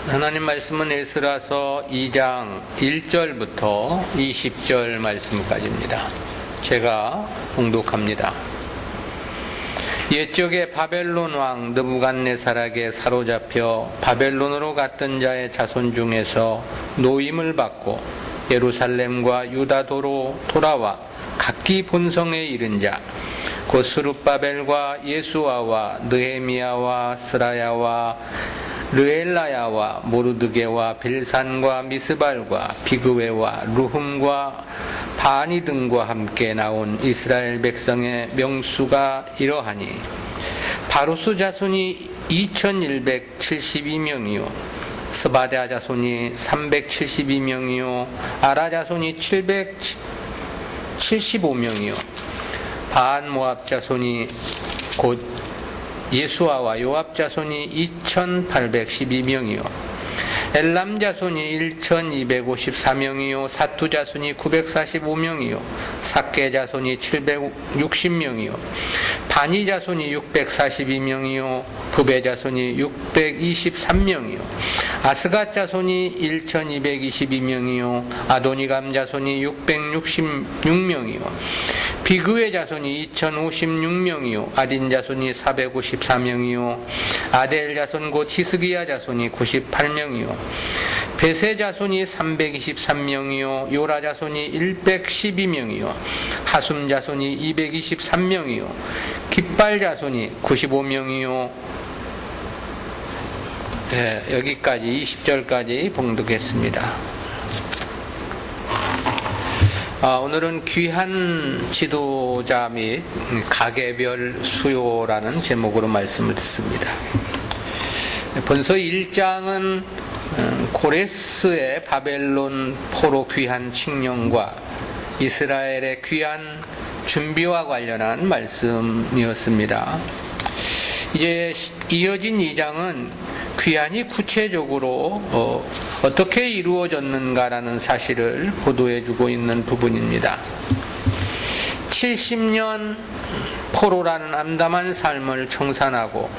하나님 말씀은 에스라서 2장 1절부터 20절 말씀까지입니다. 제가 봉독합니다. 옛적에 바벨론 왕 느부갓네살에게 사로잡혀 바벨론으로 갔던 자의 자손 중에서 노임을 받고 예루살렘과 유다도로 돌아와 각기 본성에 이른 자 곧 스룹바벨과 예수아와 느헤미야와 스라야와 르엘라야와 모르드게와 빌산과 미스발과 비그웨와 루흠과 바니 등과 함께 나온 이스라엘 백성의 명수가 이러하니 바로스 자손이 2172명이요 스바랴 자손이 372명이요 아라 자손이 775명이요 바한 모압 자손이 곧 예수아와 요압 자손이 2812명이요 엘람 자손이 1254명이요 사투 자손이 945명이요 삭게 자손이 760명이요 바니 자손이 642명이요 부베 자손이 623명이요 아스갓 자손이 1222명이요 아도니감 자손이 666명이요 비그웨 자손이 2056명이요 아딘 자손이 454명이요 아델 자손 곧 히스기야 자손이 98명이요 베세 자손이 323명이요 요라 자손이 112명이요 하숨 자손이 223명이요 깃발 자손이 95명이요 여기까지 20절까지 봉독했습니다. 오늘은 귀한 지도자 및 가계별 수요라는 제목으로 말씀을 듣습니다. 본서 1장은 고레스의 바벨론 포로 귀한 칙령과 이스라엘의 귀한 준비와 관련한 말씀이었습니다. 이제 이어진 2장은 귀환이 구체적으로 어떻게 이루어졌는가라는 사실을 보도해주고 있는 부분입니다. 70년 포로라는 암담한 삶을 청산하고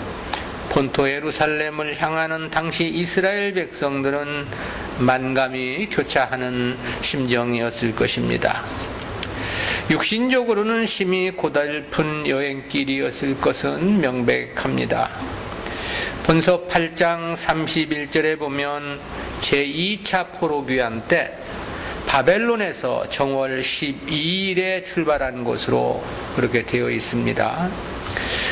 본토 예루살렘을 향하는 당시 이스라엘 백성들은 만감이 교차하는 심정이었을 것입니다. 육신적으로는 심히 고달픈 여행길이었을 것은 명백합니다. 본서 8장 31절에 보면 제2차 포로 귀환 때 바벨론에서 정월 12일에 출발한 것으로 그렇게 되어 있습니다.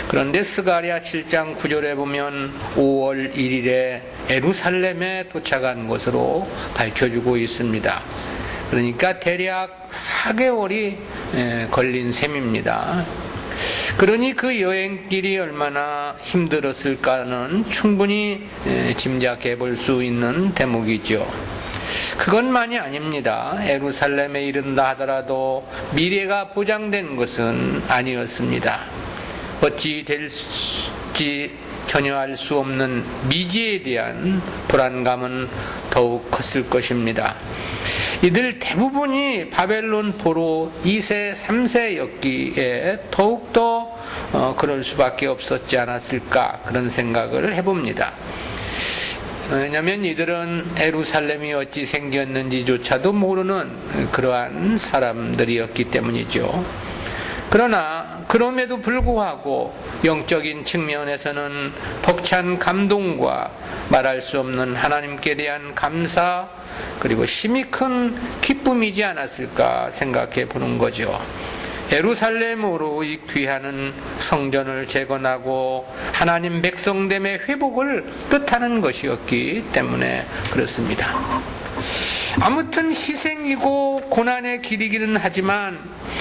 그런데 스가랴 7장 9절에 보면 5월 1일에 예루살렘에 도착한 것으로 밝혀주고 있습니다. 그러니까 대략 4개월이 걸린 셈입니다. 그러니 그 여행길이 얼마나 힘들었을까는 충분히 짐작해 볼 수 있는 대목이죠. 그것만이 아닙니다. 예루살렘에 이른다 하더라도 미래가 보장된 것은 아니었습니다. 어찌 될지 전혀 알 수 없는 미지에 대한 불안감은 더욱 컸을 것입니다. 이들 대부분이 바벨론 포로 2세, 3세였기에 더욱더 그럴 수밖에 없었지 않았을까 그런 생각을 해봅니다. 왜냐하면 이들은 예루살렘이 어찌 생겼는지조차도 모르는 그러한 사람들이었기 때문이죠. 그러나 그럼에도 불구하고 영적인 측면에서는 벅찬 감동과 말할 수 없는 하나님께 대한 감사 그리고 심히 큰 기쁨이지 않았을까 생각해 보는 거죠. 예루살렘으로 이 귀하는 성전을 재건하고 하나님 백성됨의 회복을 뜻하는 것이었기 때문에 그렇습니다. 아무튼 희생이고 고난의 길이기는 하지만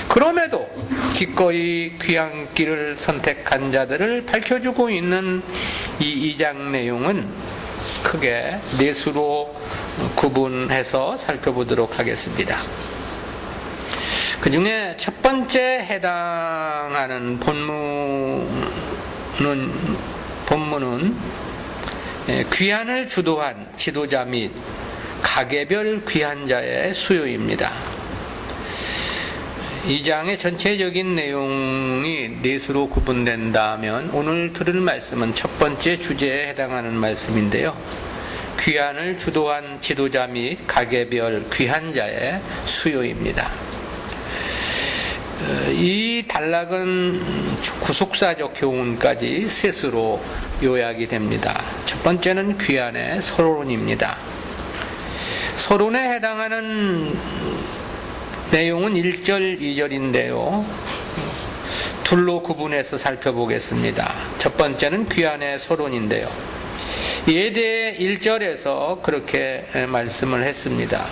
그럼에도 기꺼이 귀한 길을 선택한 자들을 밝혀주고 있는 이 2장 내용은 크게 네 수로 구분해서 살펴보도록 하겠습니다. 그 중에 첫 번째 해당하는 본문은 귀환을 주도한 지도자 및 가계별 귀환자의 수요입니다. 이 장의 전체적인 내용이 넷으로 구분된다면 오늘 들을 말씀은 첫 번째 주제에 해당하는 말씀인데요. 귀환을 주도한 지도자 및 가계별 귀환자의 수요입니다. 이 단락은 구속사적 교훈까지 셋으로 요약이 됩니다. 첫 번째는 귀환의 서론입니다. 서론에 해당하는 내용은 1절, 2절인데요. 둘로 구분해서 살펴보겠습니다. 첫 번째는 귀환의 서론인데요. 이에 대해 1절에서 그렇게 말씀을 했습니다.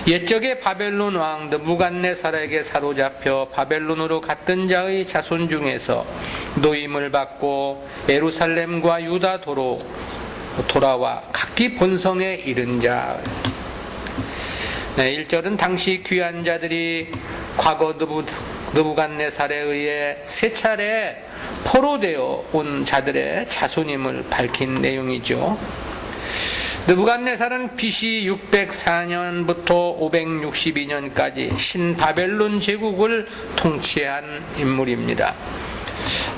옛적에 바벨론 왕 느부갓네살에게 사로잡혀 바벨론으로 갔던 자의 자손 중에서 노임을 받고 예루살렘과 유다도로 돌아와 각기 본성에 이른 자. 1절은 당시 귀한 자들이 과거 느부갓네살에 의해 세 차례 포로되어 온 자들의 자손임을 밝힌 내용이죠. 느부갓네살은 BC 604년부터 562년까지 신바벨론 제국을 통치한 인물입니다.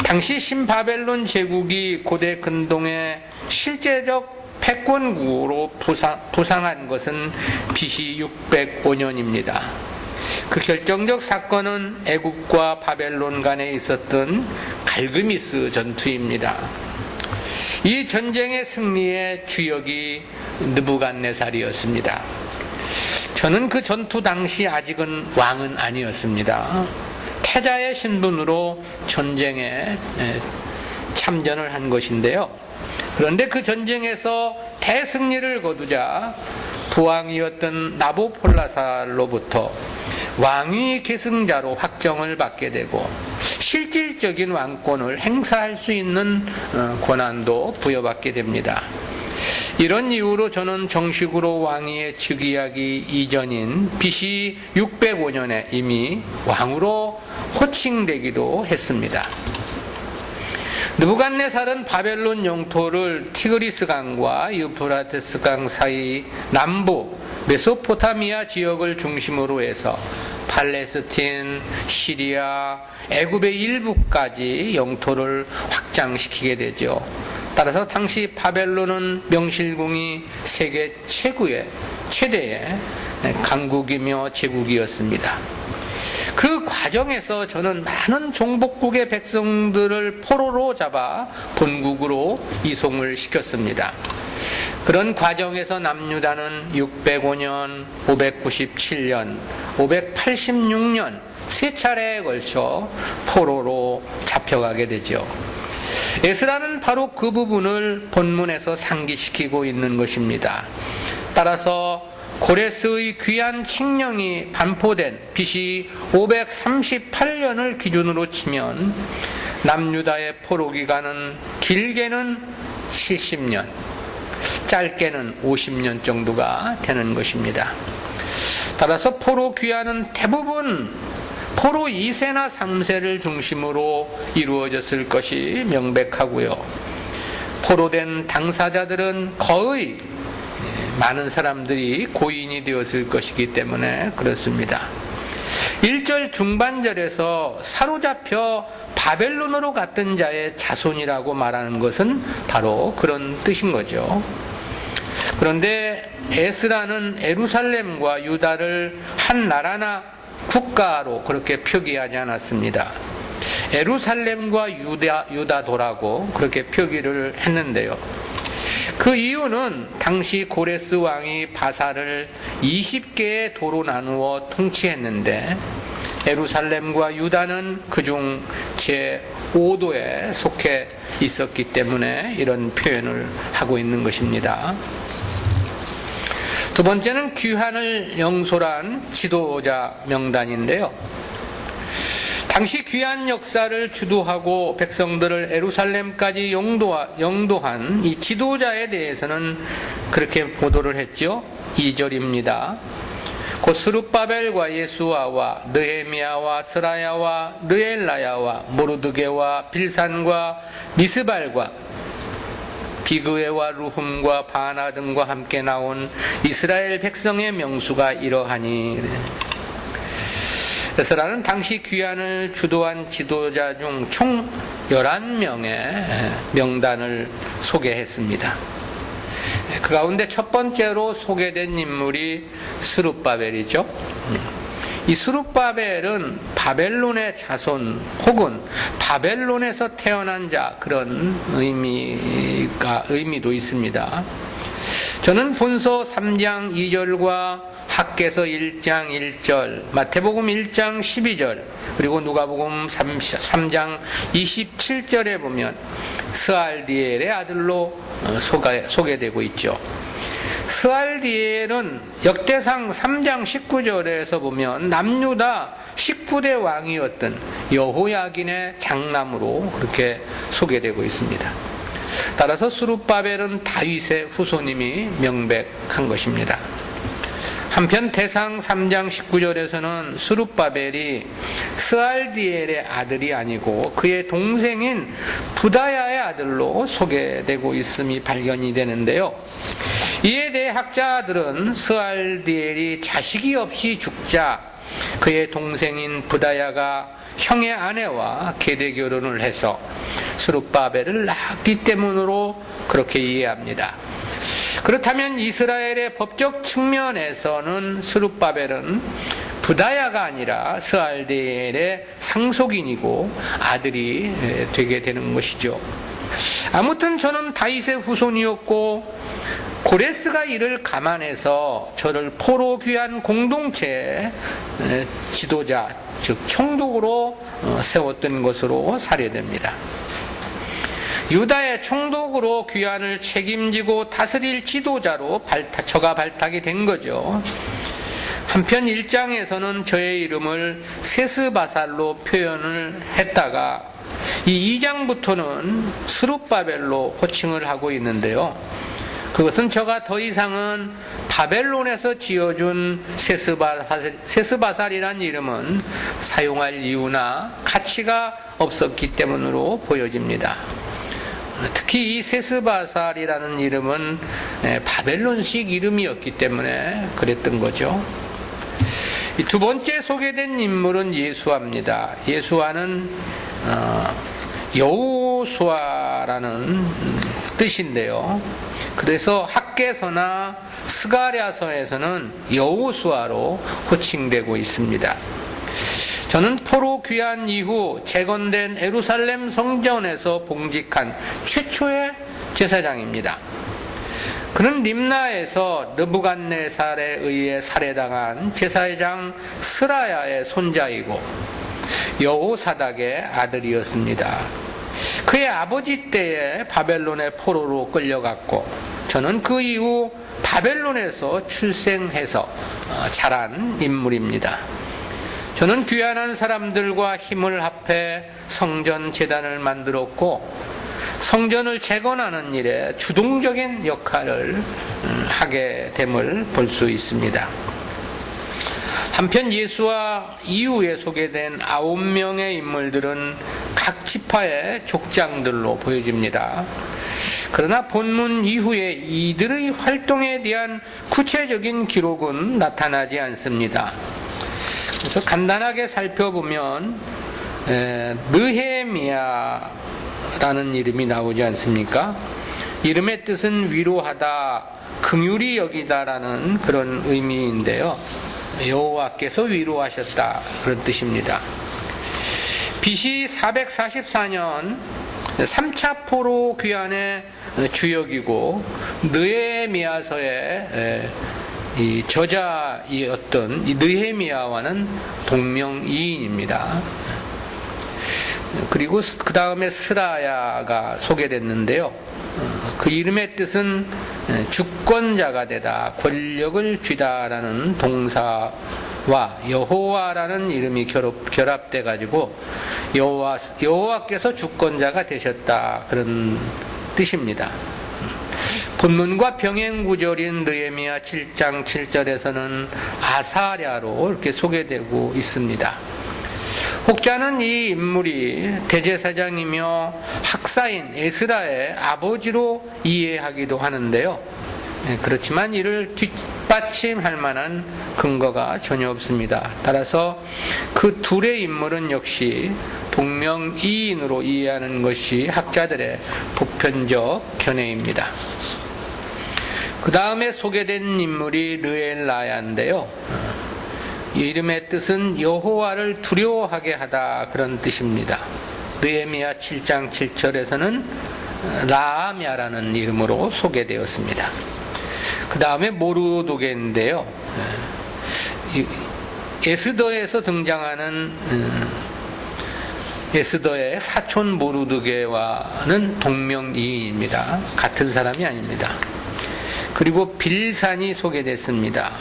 당시 신바벨론 제국이 고대 근동의 실제적 패권국으로 부상한 것은 BC 605년입니다. 그 결정적 사건은 애국과 바벨론 간에 있었던 갈그미스 전투입니다. 이 전쟁의 승리의 주역이 느부갓네살이었습니다. 저는 그 전투 당시 아직은 왕은 아니었습니다. 태자의 신분으로 전쟁에 참전을 한 것인데요. 그런데 그 전쟁에서 대승리를 거두자 부왕이었던 나보폴라살로부터 왕위 계승자로 확정을 받게 되고 실질적인 왕권을 행사할 수 있는 권한도 부여받게 됩니다. 이런 이유로 저는 정식으로 왕위에 즉위하기 이전인 BC 605년에 이미 왕으로 호칭되기도 했습니다. 느부갓네살은 바벨론 영토를 티그리스강과 유프라테스강 사이 남부 메소포타미아 지역을 중심으로 해서 팔레스틴, 시리아, 애굽의 일부까지 영토를 확장시키게 되죠. 따라서 당시 바벨론은 명실공히 세계 최대의 강국이며 제국이었습니다. 그 과정에서 저는 많은 종복국의 백성들을 포로로 잡아 본국으로 이송을 시켰습니다. 그런 과정에서 남유다는 605년, 597년, 586년 세 차례에 걸쳐 포로로 잡혀가게 되죠. 에스라는 바로 그 부분을 본문에서 상기시키고 있는 것입니다. 따라서 고레스의 귀한 칙령이 반포된 BC 538년을 기준으로 치면 남유다의 포로 기간은 길게는 70년, 짧게는 50년 정도가 되는 것입니다. 따라서 포로 귀환은 대부분 포로 2세나 3세를 중심으로 이루어졌을 것이 명백하고요. 포로된 당사자들은 거의 많은 사람들이 고인이 되었을 것이기 때문에 그렇습니다. 1절 중반절에서 사로잡혀 바벨론으로 갔던 자의 자손이라고 말하는 것은 바로 그런 뜻인 거죠. 그런데 에스라는 예루살렘과 유다를 한 나라나 국가로 그렇게 표기하지 않았습니다. 예루살렘과 유다도라고 그렇게 표기를 했는데요. 그 이유는 당시 고레스 왕이 바사를 20개의 도로 나누어 통치했는데 예루살렘과 유다는 그중 제5도에 속해 있었기 때문에 이런 표현을 하고 있는 것입니다. 두 번째는 귀환을 영솔한 지도자 명단인데요. 당시 귀환 역사를 주도하고 백성들을 예루살렘까지 영도한 이 지도자에 대해서는 그렇게 보도를 했죠. 2절입니다. 곧 스룹바벨과 예수아와 느헤미야와 스라야와 르엘라야와 모르드게와 빌산과 미스발과 비그웨와 루흠과 바나 등과 함께 나온 이스라엘 백성의 명수가 이러하니. 에스라는 당시 귀환을 주도한 지도자 중 총 11명의 명단을 소개했습니다. 그 가운데 첫 번째로 소개된 인물이 스룹바벨이죠. 이 스룹바벨은 바벨론의 자손 혹은 바벨론에서 태어난 자, 그런 의미도 있습니다. 저는 본서 3장 2절과 학개서 1장 1절, 마태복음 1장 12절, 그리고 누가복음 3장 27절에 보면 스알디엘의 아들로 소개되고 있죠. 스알디엘은 역대상 3장 19절에서 보면 남유다 19대 왕이었던 여호야긴의 장남으로 그렇게 소개되고 있습니다. 따라서 스룹바벨은 다윗의 후손임이 명백한 것입니다. 한편 대상 3장 19절에서는 스룹바벨이 스알디엘의 아들이 아니고 그의 동생인 부다야의 아들로 소개되고 있음이 발견이 되는데요. 이에 대해 학자들은 스알디엘이 자식이 없이 죽자 그의 동생인 부다야가 형의 아내와 계대 결혼을 해서 스룹바벨을 낳았기 때문으로 그렇게 이해합니다. 그렇다면 이스라엘의 법적 측면에서는 스룹바벨은 부다야가 아니라 스알디엘의 상속인이고 아들이 되게 되는 것이죠. 아무튼 저는 다윗의 후손이었고 고레스가 이를 감안해서 저를 포로 귀환 공동체의 지도자, 즉 총독으로 세웠던 것으로 사례됩니다. 유다의 총독으로 귀환을 책임지고 다스릴 지도자로 저가 발탁이 된 거죠. 한편 1장에서는 저의 이름을 세스바살로 표현을 했다가 이 2장부터는 스룹바벨로 호칭을 하고 있는데요. 그것은 저가 더 이상은 바벨론에서 지어준 세스바살이란 이름은 사용할 이유나 가치가 없었기 때문으로 보여집니다. 특히 이 세스바살이라는 이름은 바벨론식 이름이었기 때문에 그랬던 거죠. 두 번째 소개된 인물은 예수아입니다. 예수아는 여호수아라는 뜻인데요. 그래서 학개서나 스가랴서에서는 여호수아로 호칭되고 있습니다. 저는 포로 귀환 이후 재건된 예루살렘 성전에서 봉직한 최초의 제사장입니다. 그는 림나에서 느부갓네살에 의해 살해당한 제사장 스라야의 손자이고 여호사닥의 아들이었습니다. 그의 아버지 때에 바벨론의 포로로 끌려갔고 저는 그 이후 바벨론에서 출생해서 자란 인물입니다. 저는 귀환한 사람들과 힘을 합해 성전 제단을 만들었고 성전을 재건하는 일에 주동적인 역할을 하게 됨을 볼 수 있습니다. 한편 예수와 이후에 소개된 9명의 인물들은 각 지파의 족장들로 보여집니다. 그러나 본문 이후에 이들의 활동에 대한 구체적인 기록은 나타나지 않습니다. 그래서 간단하게 살펴보면 느헤미야라는 이름이 나오지 않습니까? 이름의 뜻은 위로하다, 긍휼히 여기다라는 그런 의미인데요. 여호와께서 위로하셨다, 그런 뜻입니다. BC 444년 3차 포로 귀환의 주역이고 느헤미야서의 이 저자이었던 이 느헤미야와는 동명이인입니다. 그리고 그 다음에 스라야가 소개됐는데요. 그 이름의 뜻은 주권자가 되다, 권력을 쥐다라는 동사와 여호와라는 이름이 결합돼 가지고 여호와께서 주권자가 되셨다, 그런 뜻입니다. 본문과 병행 구절인 느헤미야 7장 7절에서는 아사랴로 이렇게 소개되고 있습니다. 혹자는 이 인물이 대제사장이며 학사인 에스라의 아버지로 이해하기도 하는데요. 그렇지만 이를 뒷받침할 만한 근거가 전혀 없습니다. 따라서 그 둘의 인물은 역시 동명이인으로 이해하는 것이 학자들의 보편적 견해입니다. 그 다음에 소개된 인물이 르엘라야인데요. 이 이름의 뜻은 여호와를 두려워하게 하다, 그런 뜻입니다. 느헤미야 7장 7절에서는 라암야라는 이름으로 소개되었습니다. 그 다음에 모르도게인데요. 에스더에서 등장하는 에스더의 사촌 모르드게와는 동명이인입니다. 같은 사람이 아닙니다. 그리고 빌산이 소개됐습니다.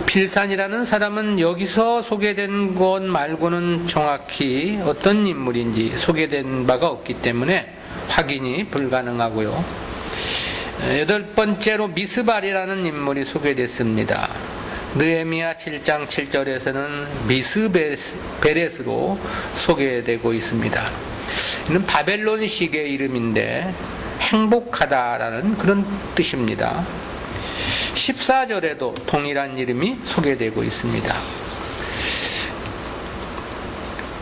빌산이라는 사람은 여기서 소개된 것 말고는 정확히 어떤 인물인지 소개된 바가 없기 때문에 확인이 불가능하고요. 8번째로 미스발이라는 인물이 소개됐습니다. 느헤미야 7장 7절에서는 미스베렛으로 소개되고 있습니다. 이는 바벨론식의 이름인데 행복하다라는 그런 뜻입니다. 14절에도 동일한 이름이 소개되고 있습니다.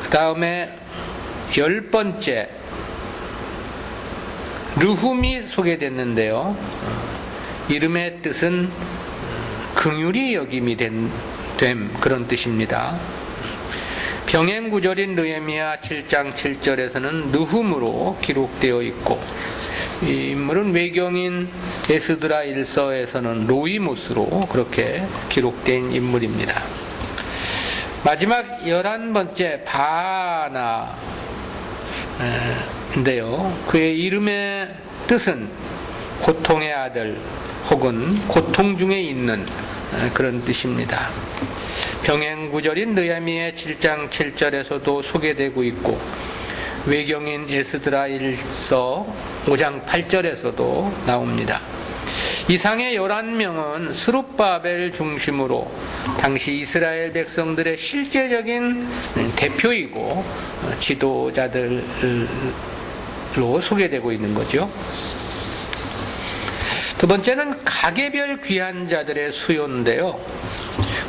그 다음에 10번째 르훔이 소개됐는데요. 이름의 뜻은 긍휼히 여김이 됨, 그런 뜻입니다. 병행구절인 느헤미야 7장 7절에서는 르훔으로 기록되어 있고, 이 인물은 외경인 에스드라 1서에서는 로이모스로 그렇게 기록된 인물입니다. 마지막 11번째 바나인데요. 그의 이름의 뜻은 고통의 아들 혹은 고통 중에 있는 그런 뜻입니다. 병행구절인 느헤미야 7장 7절에서도 소개되고 있고, 외경인 에스드라 1서 5장 8절에서도 나옵니다. 이상의 11명은 스룹바벨 중심으로 당시 이스라엘 백성들의 실제적인 대표이고 지도자들로 소개되고 있는 거죠. 두 번째는 가계별 귀환자들의 수요인데요.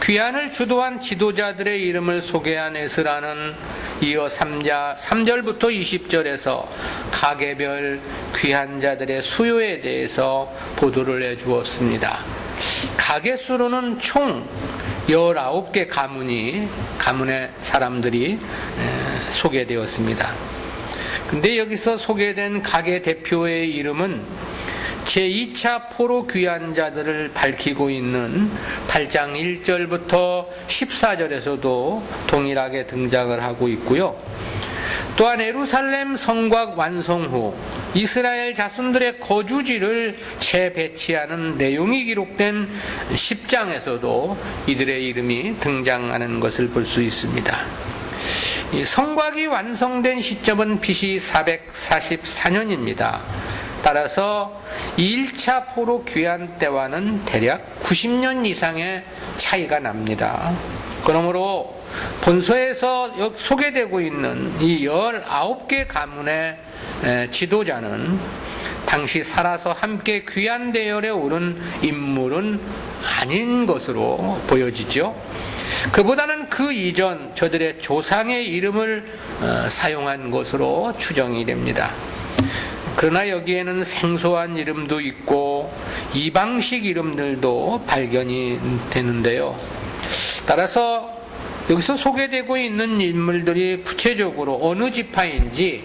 귀환을 주도한 지도자들의 이름을 소개한 에스라는 이어 3절부터 20절에서 가계별 귀환자들의 수요에 대해서 보도를 해주었습니다. 가계 수로는 총 19개 가문의 사람들이 소개되었습니다. 근데 여기서 소개된 가계 대표의 이름은 제2차 포로 귀환자들을 밝히고 있는 8장 1절부터 14절에서도 동일하게 등장을 하고 있고요. 또한 예루살렘 성곽 완성 후 이스라엘 자손들의 거주지를 재배치하는 내용이 기록된 10장에서도 이들의 이름이 등장하는 것을 볼 수 있습니다. 이 성곽이 완성된 시점은 BC 444년입니다. 따라서 2일차 포로 귀환 때와는 대략 90년 이상의 차이가 납니다. 그러므로 본서에서 소개되고 있는 이 19개 가문의 지도자는 당시 살아서 함께 귀환 대열에 오른 인물은 아닌 것으로 보여지죠. 그보다는 그 이전 저들의 조상의 이름을 사용한 것으로 추정이 됩니다. 그러나 여기에는 생소한 이름도 있고 이방식 이름들도 발견이 되는데요. 따라서 여기서 소개되고 있는 인물들이 구체적으로 어느 지파인지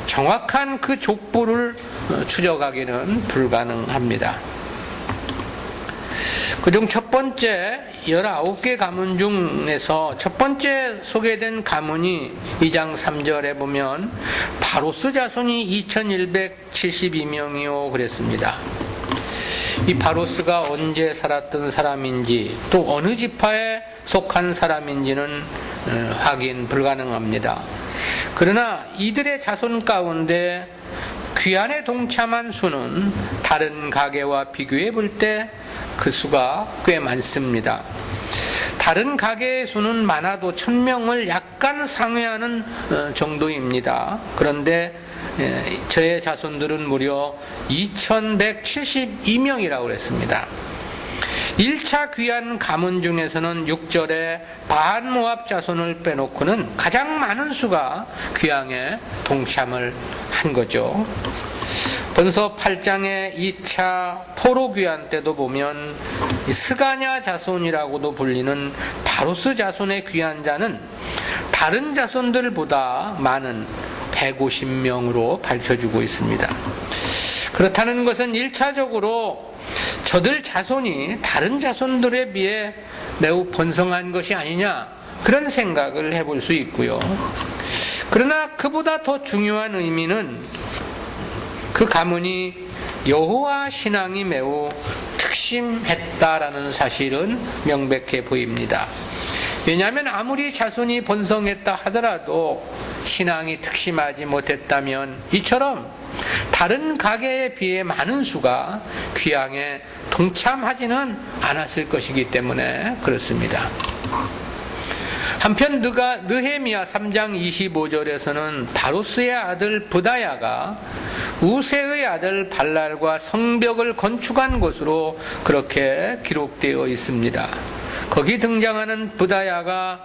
정확한 그 족보를 추적하기는 불가능합니다. 그중 첫 번째 19개 가문 중에서 첫 번째 소개된 가문이 2장 3절에 보면 바로스 자손이 2172명이요 그랬습니다. 이 바로스가 언제 살았던 사람인지 또 어느 지파에 속한 사람인지는 확인 불가능합니다. 그러나 이들의 자손 가운데 귀환에 동참한 수는 다른 가계와 비교해 볼 때 그 수가 꽤 많습니다. 다른 가계의 수는 많아도 1000명을 약간 상회하는 정도입니다. 그런데 저의 자손들은 무려 2172명이라고 그랬습니다. 1차 귀환 가문 중에서는 6절에 바한-모압 자손을 빼놓고는 가장 많은 수가 귀환에 동참을 한 거죠. 본서 8장의 2차 포로귀환 때도 보면 스가냐 자손이라고도 불리는 바로스 자손의 귀환자는 다른 자손들보다 많은 150명으로 밝혀주고 있습니다. 그렇다는 것은 1차적으로 저들 자손이 다른 자손들에 비해 매우 번성한 것이 아니냐, 그런 생각을 해볼 수 있고요. 그러나 그보다 더 중요한 의미는 그 가문이 여호와 신앙이 매우 특심했다라는 사실은 명백해 보입니다. 왜냐하면 아무리 자손이 번성했다 하더라도 신앙이 특심하지 못했다면 이처럼 다른 가계에 비해 많은 수가 귀향에 동참하지는 않았을 것이기 때문에 그렇습니다. 한편 느헤미야 3장 25절에서는 바로스의 아들 브다야가 우세의 아들 발랄과 성벽을 건축한 것으로 그렇게 기록되어 있습니다. 거기 등장하는 브다야가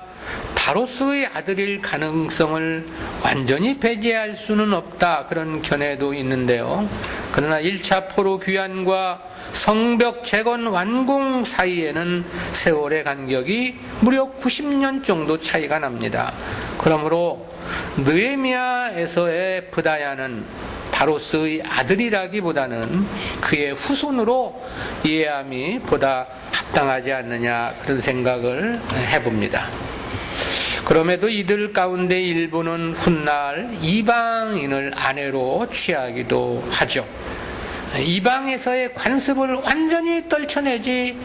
바로스의 아들일 가능성을 완전히 배제할 수는 없다, 그런 견해도 있는데요. 그러나 1차 포로 귀환과 성벽 재건 완공 사이에는 세월의 간격이 무려 90년 정도 차이가 납니다. 그러므로 느헤미야에서의 브다야는 바로스의 아들이라기보다는 그의 후손으로 이해함이 보다 합당하지 않느냐, 그런 생각을 해봅니다. 그럼에도 이들 가운데 일부는 훗날 이방인을 아내로 취하기도 하죠. 이방에서의 관습을 완전히 떨쳐내지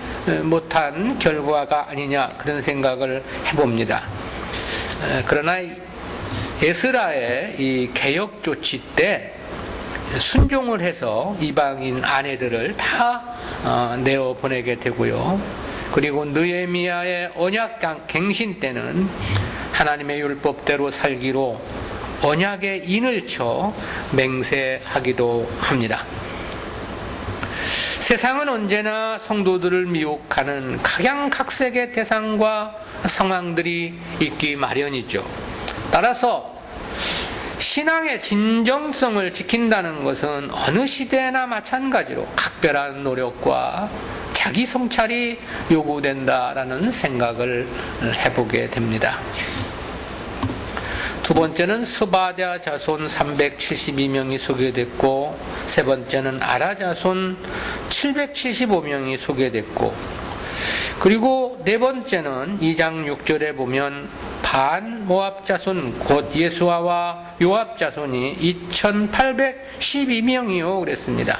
못한 결과가 아니냐, 그런 생각을 해봅니다. 그러나 에스라의 이 개혁 조치 때 순종을 해서 이방인 아내들을 다 내어보내게 되고요. 그리고 느헤미야의 언약 갱신 때는 하나님의 율법대로 살기로 언약의 인을 쳐 맹세하기도 합니다. 세상은 언제나 성도들을 미혹하는 각양각색의 대상과 상황들이 있기 마련이죠. 따라서 신앙의 진정성을 지킨다는 것은 어느 시대나 마찬가지로 각별한 노력과 자기 성찰이 요구된다라는 생각을 해보게 됩니다. 두 번째는 스바랴 자손 372명이 소개됐고, 세 번째는 아라 자손 775명이 소개됐고, 그리고 네 번째는 2장 6절에 보면 반 모압 자손 곧 예수아와 요압 자손이 2812명이요 그랬습니다.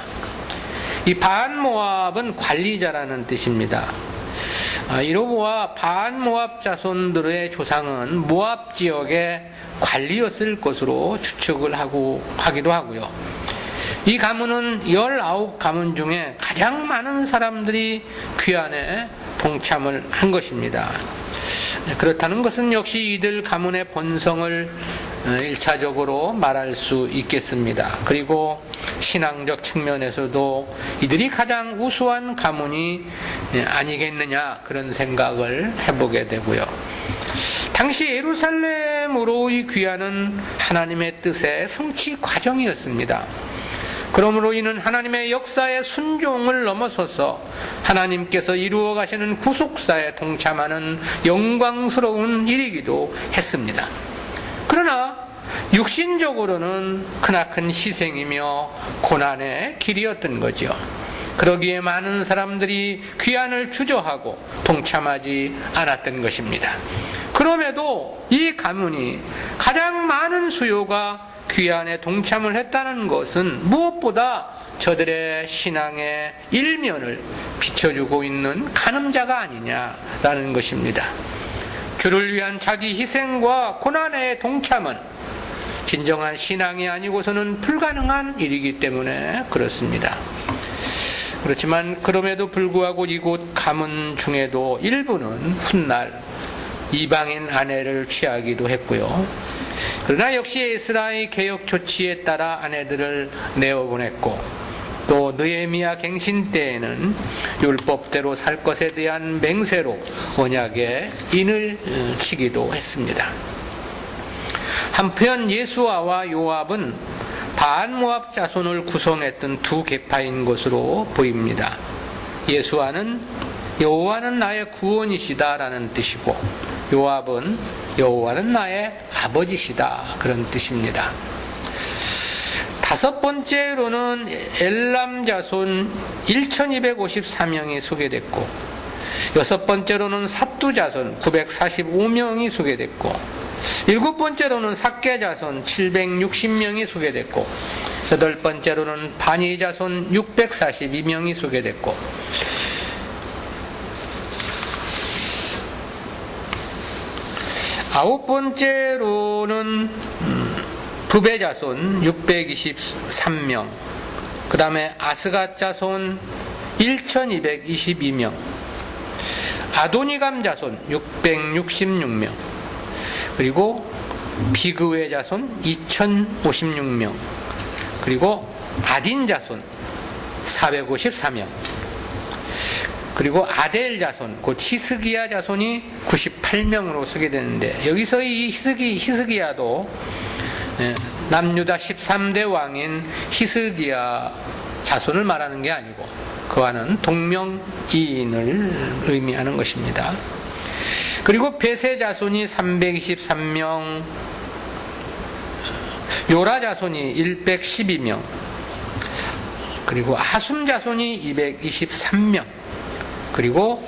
이 반 모압은 관리자라는 뜻입니다. 이로보아 반 모압 자손들의 조상은 모압 지역의 관리였을 것으로 추측을 하기도 하고요. 이 가문은 19가문 중에 가장 많은 사람들이 귀환에 동참을 한 것입니다. 그렇다는 것은 역시 이들 가문의 본성을 1차적으로 말할 수 있겠습니다. 그리고 신앙적 측면에서도 이들이 가장 우수한 가문이 아니겠느냐, 그런 생각을 해보게 되고요. 당시 예루살렘으로의 귀환은 하나님의 뜻의 성취 과정이었습니다. 그러므로 이는 하나님의 역사의 순종을 넘어서서 하나님께서 이루어 가시는 구속사에 동참하는 영광스러운 일이기도 했습니다. 그러나 육신적으로는 크나큰 희생이며 고난의 길이었던 거죠. 그러기에 많은 사람들이 귀환을 주저하고 동참하지 않았던 것입니다. 그럼에도 이 가문이 가장 많은 수요가 귀환에 동참을 했다는 것은 무엇보다 저들의 신앙의 일면을 비춰주고 있는 간음자가 아니냐라는 것입니다. 주를 위한 자기 희생과 고난의 동참은 진정한 신앙이 아니고서는 불가능한 일이기 때문에 그렇습니다. 그렇지만 그럼에도 불구하고 이곳 가문 중에도 일부는 훗날 이방인 아내를 취하기도 했고요. 그러나 역시 에스라의 개혁 조치에 따라 아내들을 내어보냈고, 또 느헤미야 갱신 때에는 율법대로 살 것에 대한 맹세로 언약에 인을 치기도 했습니다. 한편 예수아와 요압은 반모압 자손을 구성했던 두 계파인 것으로 보입니다. 여호와는 나의 구원이시다라는 뜻이고, 여호와는 나의 아버지시다, 그런 뜻입니다. 다섯 번째로는 엘람 자손 1254명이 소개됐고, 여섯 번째로는 삿두 자손 945명이 소개됐고, 일곱 번째로는 삭개 자손 760명이 소개됐고, 여덟 번째로는 바니 자손 642명이 소개됐고, 아홉 번째로는 부베 자손 623명, 그 다음에 아스갓 자손 1222명, 아도니감 자손 666명, 그리고 비그웨 자손 2056명, 그리고 아딘 자손 454명, 그리고 아델 자손, 곧 히스기야 자손이 98명으로 소개되는데, 여기서 이 히스기야도 남유다 13대 왕인 히스기야 자손을 말하는 게 아니고 그와는 동명이인을 의미하는 것입니다. 그리고 베세 자손이 323명, 요라 자손이 112명, 그리고 아숨 자손이 223명, 그리고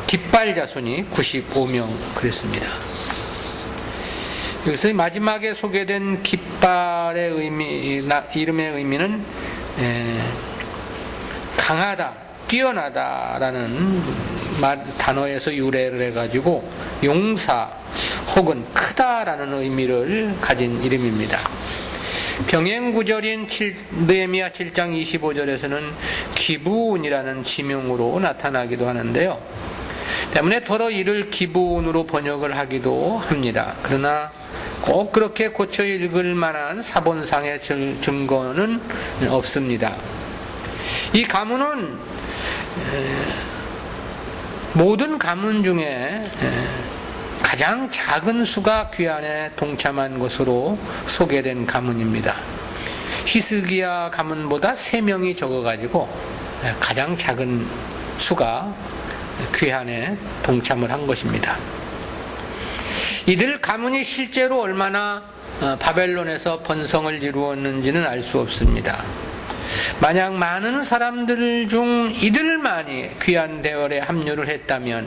깃발 자손이 95명 그랬습니다. 여기서 마지막에 소개된 깃발의 이름의 의미는 강하다, 뛰어나다라는 단어에서 유래를 해가지고 용사 혹은 크다라는 의미를 가진 이름입니다. 병행구절인 느헤미야 7장 25절에서는 기브온이라는 지명으로 나타나기도 하는데요. 때문에 더러 이를 기브온으로 번역을 하기도 합니다. 그러나 꼭 그렇게 고쳐 읽을 만한 사본상의 증거는 없습니다. 이 가문은 모든 가문 중에 가장 작은 수가 귀환에 동참한 것으로 소개된 가문입니다. 히스기야 가문보다 3명이 적어가지고 가장 작은 수가 귀환에 동참을 한 것입니다. 이들 가문이 실제로 얼마나 바벨론에서 번성을 이루었는지는 알 수 없습니다. 만약 많은 사람들 중 이들만이 귀환 대열에 합류를 했다면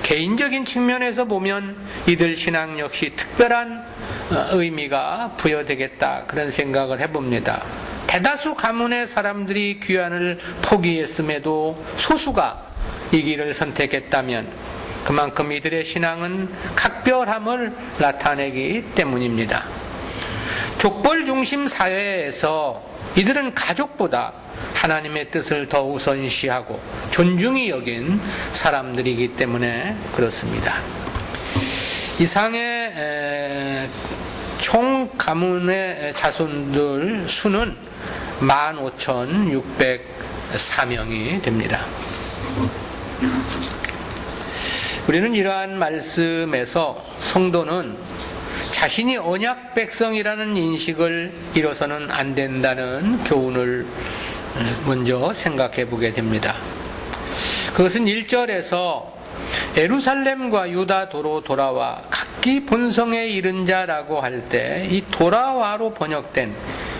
개인적인 측면에서 보면 이들 신앙 역시 특별한 의미가 부여되겠다, 그런 생각을 해봅니다. 대다수 가문의 사람들이 귀환을 포기했음에도 소수가 이 길을 선택했다면 그만큼 이들의 신앙은 각별함을 나타내기 때문입니다. 족벌 중심 사회에서 이들은 가족보다 하나님의 뜻을 더 우선시하고 존중히 여긴 사람들이기 때문에 그렇습니다. 이상의 총 가문의 자손들 수는 15,604명이 됩니다. 우리는 이러한 말씀에서 성도는 자신이 언약 백성이라는 인식을 잃어서는 안 된다는 교훈을 먼저 생각해 보게 됩니다. 그것은 1절에서 예루살렘과 유다도로 돌아와 각기 본성에 이른 자라고 할 때 이 돌아와로 번역된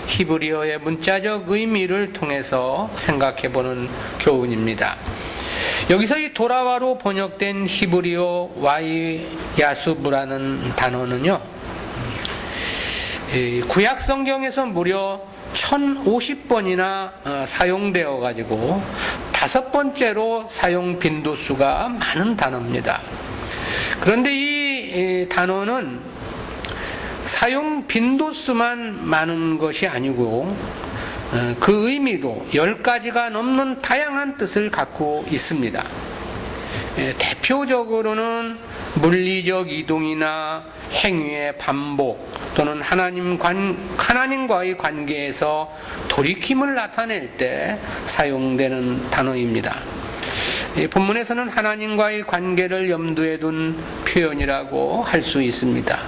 히브리어의 문자적 의미를 통해서 생각해 보는 교훈입니다. 여기서 이 돌아와로 번역된 히브리어 와이 야수브라는 단어는요, 구약 성경에서 무려 1050번이나 사용되어 가지고 5번째로 사용 빈도수가 많은 단어입니다. 그런데 이 단어는 사용 빈도수만 많은 것이 아니고 그 의미도 10가지가 넘는 다양한 뜻을 갖고 있습니다. 대표적으로는 물리적 이동이나 행위의 반복, 또는 하나님과의 관계에서 돌이킴을 나타낼 때 사용되는 단어입니다. 이 본문에서는 하나님과의 관계를 염두에 둔 표현이라고 할 수 있습니다.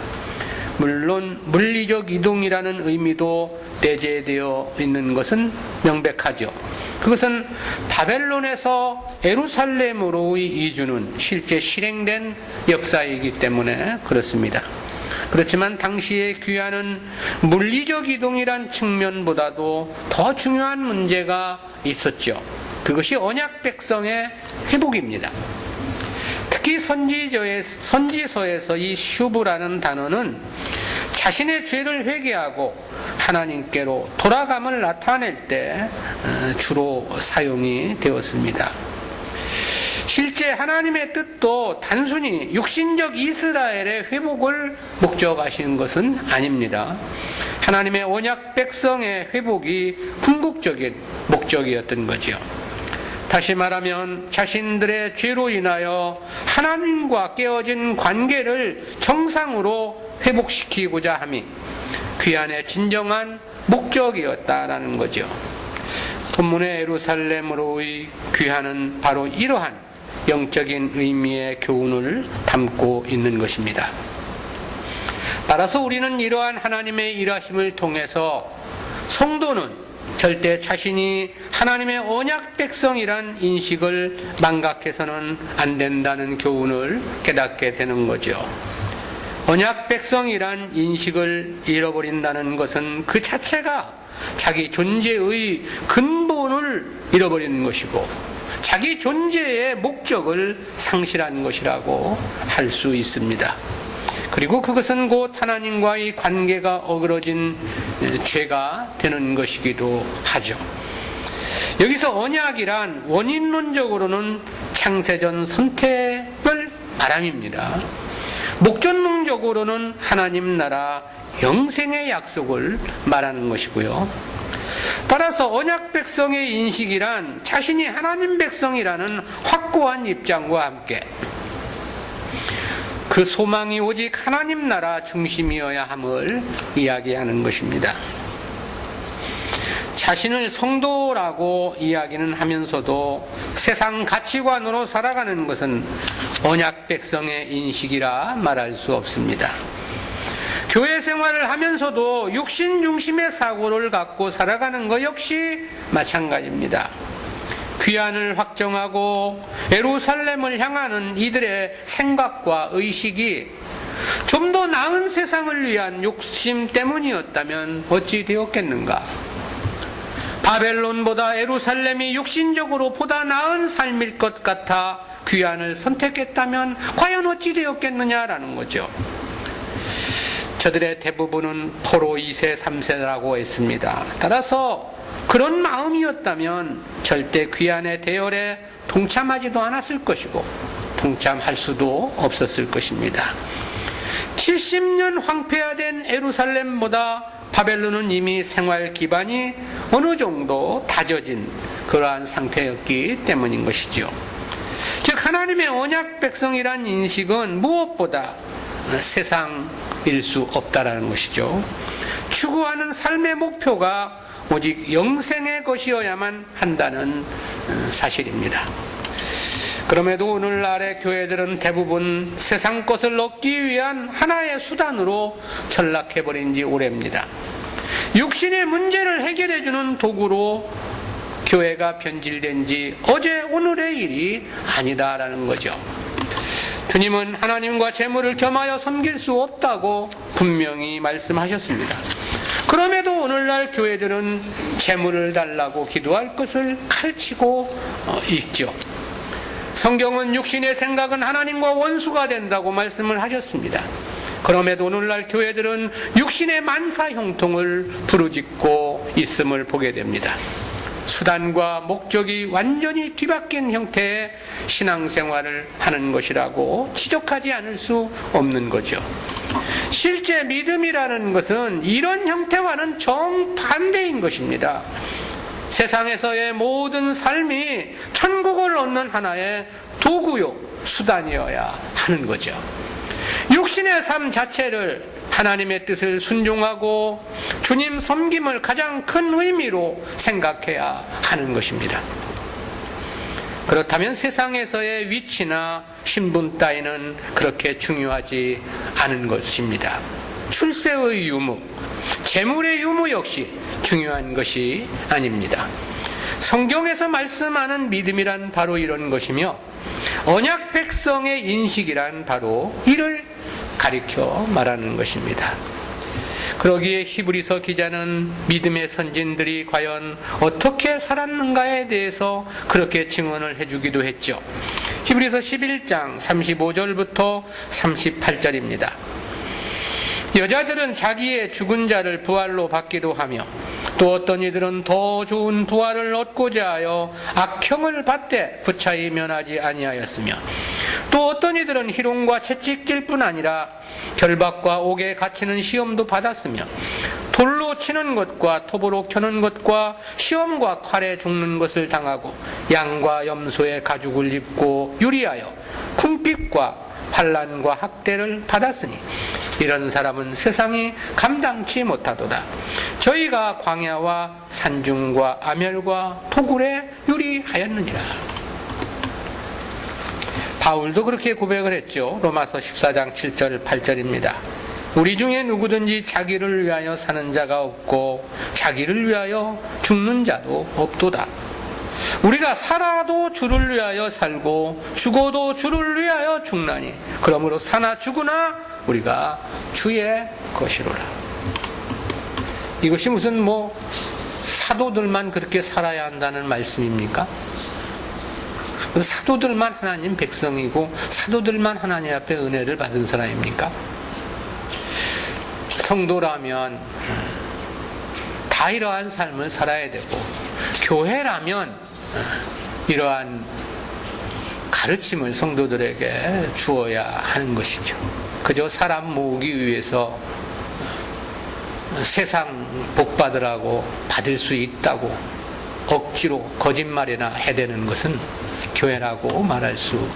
물론 물리적 이동이라는 의미도 내재되어 있는 것은 명백하죠. 그것은 바벨론에서 예루살렘으로의 이주는 실제 실행된 역사이기 때문에 그렇습니다. 그렇지만 당시의 귀환은 물리적 이동이란 측면보다도 더 중요한 문제가 있었죠. 그것이 언약 백성의 회복입니다. 특히 선지서에서 이 슈브라는 단어는 자신의 죄를 회개하고 하나님께로 돌아감을 나타낼 때 주로 사용이 되었습니다. 실제 하나님의 뜻도 단순히 육신적 이스라엘의 회복을 목적하시는 것은 아닙니다. 하나님의 언약 백성의 회복이 궁극적인 목적이었던 거죠. 다시 말하면 자신들의 죄로 인하여 하나님과 깨어진 관계를 정상으로 회복시키고자 함이 귀환의 진정한 목적이었다라는 거죠. 본문의 예루살렘으로의 귀환은 바로 이러한 영적인 의미의 교훈을 담고 있는 것입니다. 따라서 우리는 이러한 하나님의 일하심을 통해서 성도는 절대 자신이 하나님의 언약 백성이란 인식을 망각해서는 안 된다는 교훈을 깨닫게 되는 거죠. 언약 백성이란 인식을 잃어버린다는 것은 그 자체가 자기 존재의 근본을 잃어버리는 것이고 자기 존재의 목적을 상실한 것이라고 할 수 있습니다. 그리고 그것은 곧 하나님과의 관계가 어그러진 죄가 되는 것이기도 하죠. 여기서 언약이란 원인론적으로는 창세전 선택을 말함입니다. 목전론적으로는 하나님 나라 영생의 약속을 말하는 것이고요. 따라서 언약 백성의 인식이란 자신이 하나님 백성이라는 확고한 입장과 함께 그 소망이 오직 하나님 나라 중심이어야 함을 이야기하는 것입니다. 자신을 성도라고 이야기는 하면서도 세상 가치관으로 살아가는 것은 언약 백성의 인식이라 말할 수 없습니다. 교회 생활을 하면서도 육신 중심의 사고를 갖고 살아가는 것 역시 마찬가지입니다. 귀환을 확정하고 예루살렘을 향하는 이들의 생각과 의식이 좀 더 나은 세상을 위한 욕심 때문이었다면 어찌 되었겠는가? 바벨론보다 예루살렘이 육신적으로 보다 나은 삶일 것 같아 귀환을 선택했다면 과연 어찌 되었겠느냐라는 거죠. 저들의 대부분은 포로 2세, 3세라고 했습니다. 따라서 그런 마음이었다면 절대 귀환의 대열에 동참하지도 않았을 것이고 동참할 수도 없었을 것입니다. 70년 황폐화된 예루살렘보다 바벨론은 이미 생활 기반이 어느 정도 다져진 그러한 상태였기 때문인 것이죠. 즉 하나님의 언약 백성이란 인식은 무엇보다 세상일 수 없다라는 것이죠. 추구하는 삶의 목표가 오직 영생의 것이어야만 한다는 사실입니다. 그럼에도 오늘날의 교회들은 대부분 세상 것을 얻기 위한 하나의 수단으로 전락해버린 지 오래입니다. 육신의 문제를 해결해주는 도구로 교회가 변질된 지 어제 오늘의 일이 아니다라는 거죠. 주님은 하나님과 재물을 겸하여 섬길 수 없다고 분명히 말씀하셨습니다. 그럼에도 오늘날 교회들은 재물을 달라고 기도할 것을 가르치고 있죠. 성경은 육신의 생각은 하나님과 원수가 된다고 말씀을 하셨습니다. 그럼에도 오늘날 교회들은 육신의 만사 형통을 부르짖고 있음을 보게 됩니다. 수단과 목적이 완전히 뒤바뀐 형태의 신앙생활을 하는 것이라고 지적하지 않을 수 없는 거죠. 실제 믿음이라는 것은 이런 형태와는 정반대인 것입니다. 세상에서의 모든 삶이 천국을 얻는 하나의 도구요, 수단이어야 하는 거죠. 육신의 삶 자체를 하나님의 뜻을 순종하고 주님 섬김을 가장 큰 의미로 생각해야 하는 것입니다. 그렇다면 세상에서의 위치나 신분 따위는 그렇게 중요하지 않은 것입니다. 출세의 유무, 재물의 유무 역시 중요한 것이 아닙니다. 성경에서 말씀하는 믿음이란 바로 이런 것이며 언약 백성의 인식이란 바로 이를 가리켜 말하는 것입니다. 그러기에 히브리서 기자는 믿음의 선진들이 과연 어떻게 살았는가에 대해서 그렇게 증언을 해주기도 했죠. 히브리서 11장 35절부터 38절입니다. 여자들은 자기의 죽은 자를 부활로 받기도 하며 또 어떤 이들은 더 좋은 부활을 얻고자 하여 악형을 받되 구차히 면하지 아니하였으며 또 어떤 이들은 희롱과 채찍질 뿐 아니라 결박과 옥에 갇히는 시험도 받았으며 돌로 치는 것과 톱으로 켜는 것과 시험과 칼에 죽는 것을 당하고 양과 염소의 가죽을 입고 유리하여 궁핍과 환난과 학대를 받았으니 이런 사람은 세상이 감당치 못하도다. 저희가 광야와 산중과 아멸과 토굴에 유리하였느니라. 바울도 그렇게 고백을 했죠. 로마서 14장 7절 8절입니다. 우리 중에 누구든지 자기를 위하여 사는 자가 없고 자기를 위하여 죽는 자도 없도다. 우리가 살아도 주를 위하여 살고 죽어도 주를 위하여 죽나니 그러므로 사나 죽으나 우리가 주의 것이로라. 이것이 무슨 사도들만 그렇게 살아야 한다는 말씀입니까? 사도들만 하나님 백성이고 사도들만 하나님 앞에 은혜를 받은 사람입니까? 성도라면 다 이러한 삶을 살아야 되고 교회라면 이러한 가르침을 성도들에게 주어야 하는 것이죠. 그저 사람 모으기 위해서 세상 복 받으라고 받을 수 있다고 억지로 거짓말이나 해대는 것은 교회라고 말할 수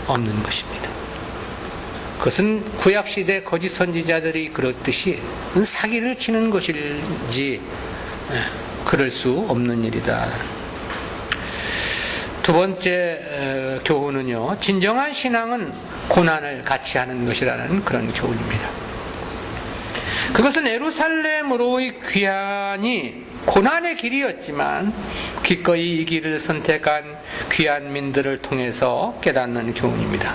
없는 것입니다. 그것은 구약시대 거짓 선지자들이 그렇듯이 사기를 치는 것일지 그럴 수 없는 일이다. 두 번째 교훈은요, 진정한 신앙은 고난을 같이 하는 것이라는 그런 교훈입니다. 그것은 예루살렘으로의 귀환이 고난의 길이었지만 기꺼이 이 길을 선택한 귀환민들을 통해서 깨닫는 교훈입니다.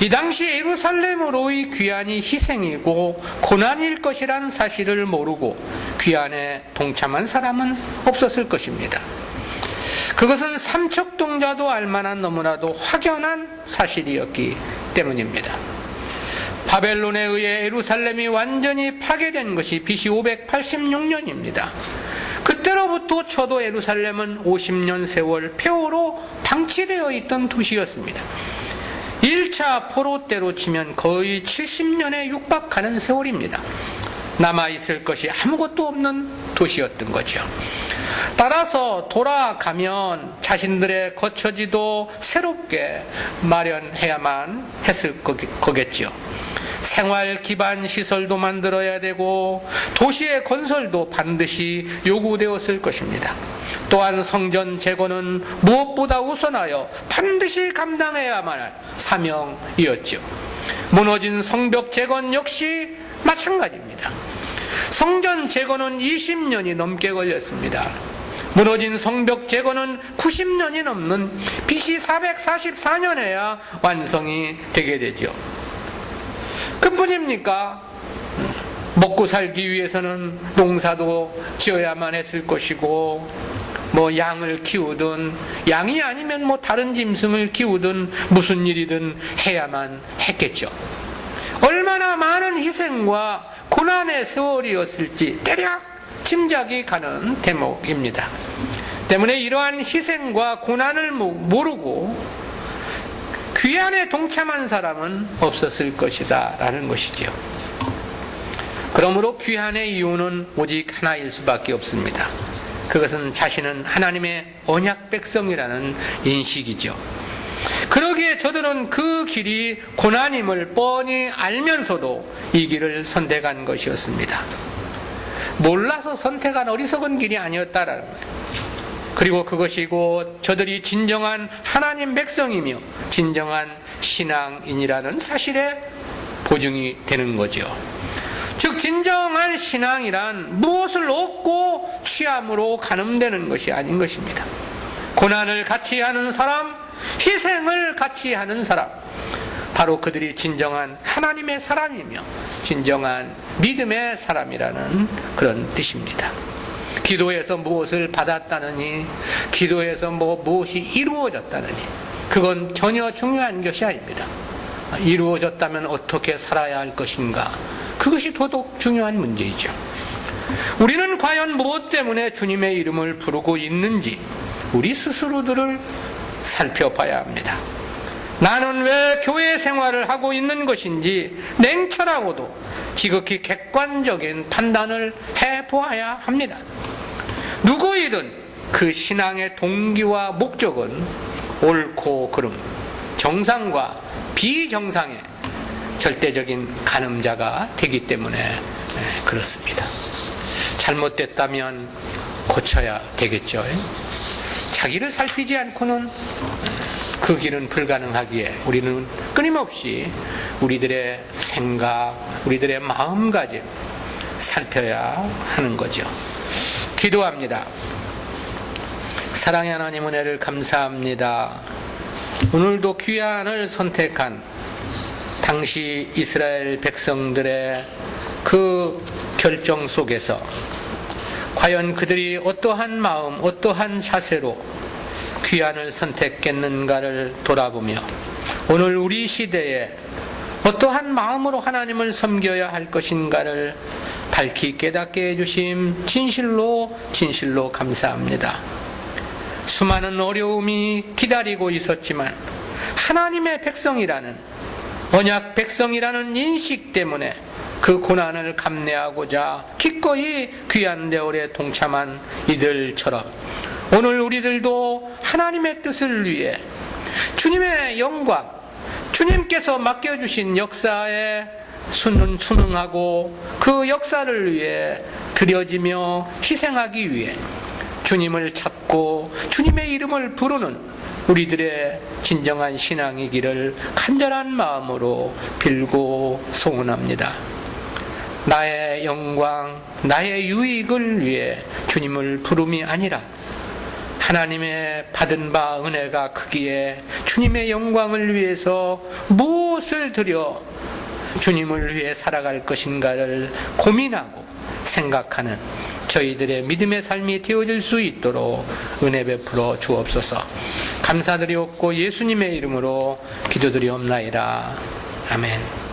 이 당시 예루살렘으로의 귀환이 희생이고 고난일 것이란 사실을 모르고 귀환에 동참한 사람은 없었을 것입니다. 그것은 삼척동자도 알만한 너무나도 확연한 사실이었기 때문입니다. 바벨론에 의해 예루살렘이 완전히 파괴된 것이 BC 586년입니다. 그때로부터 쳐도 예루살렘은 50년 세월 폐허로 방치되어 있던 도시였습니다. 1차 포로 때로 치면 거의 70년에 육박하는 세월입니다. 남아있을 것이 아무것도 없는 도시였던 거죠. 따라서 돌아가면 자신들의 거처지도 새롭게 마련해야만 했을 거겠죠. 생활 기반 시설도 만들어야 되고 도시의 건설도 반드시 요구되었을 것입니다. 또한 성전 재건은 무엇보다 우선하여 반드시 감당해야만 할 사명이었죠. 무너진 성벽 재건 역시 마찬가지입니다. 성전 재건은 20년이 넘게 걸렸습니다. 무너진 성벽 재건은 90년이 넘는 BC 444년에야 완성이 되게 되죠. 그뿐입니까? 먹고 살기 위해서는 농사도 지어야만 했을 것이고 양을 키우든 양이 아니면 다른 짐승을 키우든 무슨 일이든 해야만 했겠죠. 얼마나 많은 희생과 고난의 세월이었을지 대략 짐작이 가는 대목입니다. 때문에 이러한 희생과 고난을 모르고 귀환에 동참한 사람은 없었을 것이다 라는 것이죠. 그러므로 귀환의 이유는 오직 하나일 수밖에 없습니다. 그것은 자신은 하나님의 언약 백성이라는 인식이죠. 그러기에 저들은 그 길이 고난임을 뻔히 알면서도 이 길을 선택한 것이었습니다. 몰라서 선택한 어리석은 길이 아니었다라는 거예요. 그리고 그것이고 저들이 진정한 하나님 백성이며 진정한 신앙인이라는 사실에 보증이 되는 거죠. 즉 진정한 신앙이란 무엇을 얻고 취함으로 가늠되는 것이 아닌 것입니다. 고난을 같이 하는 사람, 희생을 같이 하는 사람, 바로 그들이 진정한 하나님의 사람이며 진정한 믿음의 사람이라는 그런 뜻입니다. 기도해서 무엇을 받았다느니, 기도해서 무엇이 이루어졌다느니, 그건 전혀 중요한 것이 아닙니다. 이루어졌다면 어떻게 살아야 할 것인가, 그것이 더더욱 중요한 문제이죠. 우리는 과연 무엇 때문에 주님의 이름을 부르고 있는지 우리 스스로들을 살펴봐야 합니다. 나는 왜 교회 생활을 하고 있는 것인지 냉철하고도 지극히 객관적인 판단을 해보아야 합니다. 누구이든 그 신앙의 동기와 목적은 옳고 그름, 정상과 비정상의 절대적인 가늠자가 되기 때문에 그렇습니다. 잘못됐다면 고쳐야 되겠죠. 자기를 살피지 않고는 그 길은 불가능하기에 우리는 끊임없이 우리들의 생각, 우리들의 마음가짐 살펴야 하는 거죠. 기도합니다. 사랑의 하나님, 은혜를 감사합니다. 오늘도 귀한을 선택한 당시 이스라엘 백성들의 그 결정 속에서 과연 그들이 어떠한 마음, 어떠한 자세로 귀한을 선택했는가를 돌아보며 오늘 우리 시대에 어떠한 마음으로 하나님을 섬겨야 할 것인가를 밝히 깨닫게 해주심 진실로 감사합니다. 수많은 어려움이 기다리고 있었지만 하나님의 백성이라는, 언약 백성이라는 인식 때문에 그 고난을 감내하고자 기꺼이 귀한 대월에 동참한 이들처럼 오늘 우리들도 하나님의 뜻을 위해 주님의 영광, 주님께서 맡겨주신 역사에 순응하고 그 역사를 위해 드려지며 희생하기 위해 주님을 찾고 주님의 이름을 부르는 우리들의 진정한 신앙이기를 간절한 마음으로 빌고 소원합니다. 나의 영광, 나의 유익을 위해 주님을 부름이 아니라 하나님의 받은 바 은혜가 크기에 주님의 영광을 위해서 무엇을 드려 주님을 위해 살아갈 것인가를 고민하고 생각하는 저희들의 믿음의 삶이 되어질 수 있도록 은혜 베풀어 주옵소서. 감사드리옵고 예수님의 이름으로 기도드리옵나이다. 아멘.